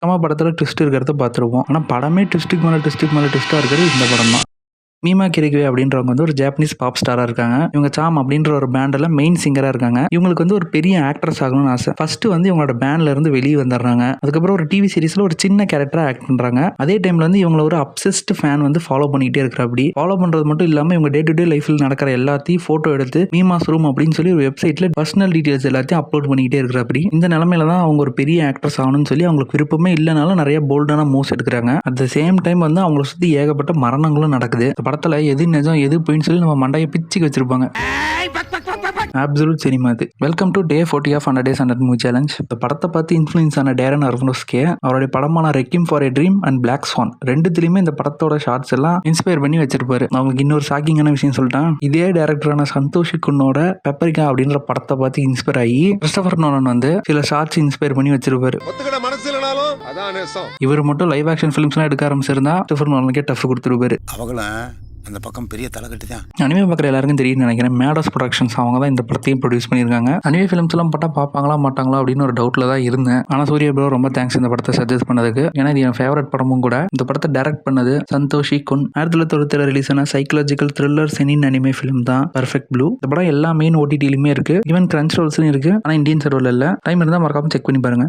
படத்துல ட்விஸ்ட் இருக்கிறத பார்த்துருப்போம். ஆனா படமே ட்விஸ்ட்டுக்கு மேல ட்விஸ்ட்டுக்கு மேல ட்விஸ்ட்டா இருக்கிறது இந்த படம் தான். மீமா கிரிகுவே அப்படின்றவங்க வந்து ஒரு ஜாப்பனீஸ் பாப் ஸ்டாரா இருக்காங்க. இவங்க சாம் அப்படின்ற ஒரு பேண்ட்ல மெயின் சிங்கரா இருக்காங்க. இவங்களுக்கு வந்து ஒரு பெரிய ஆக்ட்ரஸ் ஆகணும்னு ஆசை. ஃபர்ஸ்ட் வந்து இவங்களோட பேண்ட்ல இருந்து வெளியே வந்துடுறாங்க. அதுக்கப்புறம் ஒரு டிவி சீரிஸ்ல ஒரு சின்ன கேரக்டரா ஆக்ட் பண்றாங்க. அதே டைம்ல வந்து இவங்கள ஒரு அப்சஸ்ட் ஃபேன் வந்து ஃபாலோ பண்ணிட்டே இருக்கிற. அப்படி ஃபாலோ பண்றது மட்டும் இல்லாம இவங்க டே டு டே லைஃப்ல நடக்கிற எல்லாத்தையும் போட்டோ எடுத்து மீமாஸ் ரூம் அப்படின்னு சொல்லி ஒரு வெப்சைட்ல பர்சனல் டீடைல்ஸ் எல்லாத்தையும் அப்லோட் பண்ணிக்கிட்டே இருக்கிற. அப்படி இந்த நிலைமையில தான் அவங்க ஒரு பெரிய ஆக்ட்ரஸ் ஆகணும்னு சொல்லி அவங்களுக்கு விருப்பமே இல்லைனாலும் நிறைய போல்டான மூவ்ஸ் எடுக்கிறாங்க. அட் த சேம் டைம் வந்து அவங்கள சுத்தி ஏகப்பட்ட மரணங்களும் நடக்குது. இந்த படத்துல எது நிஜம் எது போயின்னு சொல்லி நம்ம மண்டையை பிச்சுக்கு வச்சிருப்பாங்க. அப்சல்யூட் சினிமா இது. Welcome to day 40 of 100 Days 100 Movie Challenge. இந்த படத்தை பார்த்து இன்ஃப்ளூயன்ஸ் ஆன டேரன் அரோனோஃப்ஸ்கி அவருடைய படமான Requiem for a Dream and Black Swan ரெண்டுத்திலுமே இந்த படத்தோட ஷார்ட்ஸ் எல்லாம் இன்ஸ்பயர் பண்ணி வச்சிருப்பாரு. அவங்களுக்கு இன்னொரு ஷாக்கிங்கான விஷயம் சொல்லிட்டான். இதே டைரக்டரான சந்தோஷ் குன்னோட பெப்பரிகா அப்படின்ற படத்தை பார்த்து இன்ஸ்பயர் ஆகி கிறிஸ்டோபர் நோலன் வந்து சில ஷார்ட்ஸ் இன்ஸ்பயர் பண்ணி வச்சிருப்பாரு. இவர் மட்டும் லைவ் ஆக்ஷன் ஃபிலிம்ஸ்லாம் எடுக்க ஆரம்பிச்சிருந்தா கிறிஸ்டோபர் நோலனுக்கே டஃப் கொடுத்துருப்பாரு. அந்த பக்கம் பெரிய தலைக்கட்டி தான். அனிமே பார்க்குற எல்லாருக்கும் தெரியும் நினைக்கிறேன். மேடோஸ் ப்ரொடக்ஷன்ஸ் அவங்க தான் இந்த படத்தையும் ப்ரொடியூஸ் பண்ணியிருக்காங்க. அனிமே ஃபிலிம்ஸ் எல்லாம் பட்டா பார்ப்பாங்களா மாட்டாங்களா அப்படின்னு ஒரு டவுட்ல தான் இருந்தேன். ஆனால் சூர்யா ப்ரோ ரொம்ப தேங்க்ஸ் இந்த படத்தை சஜஸ்ட் பண்ணதுக்கு. ஏன்னா இது என் ஃபேவரட் படமும் கூட. இந்த படத்தை டைரக்ட் பண்ணது சந்தோஷி குன். 1997 ரிலீஸ் ஆன சைக்கலாஜிக்கல் த்ரில்லர் செனின் அனிமே ஃபிலிம் தான் பர்ஃபெக்ட் ப்ளூ. இந்த படம் எல்லா மெயின் ஓடிடிலுமே இருக்கு. ஈவன் கிரன்ச் ரோல்ஸ்லையும் இருக்கு. ஆனால் இந்தியன் சர்வரில் இல்லை. டைம் இருந்தால் மறக்காம செக் பண்ணி பாருங்க.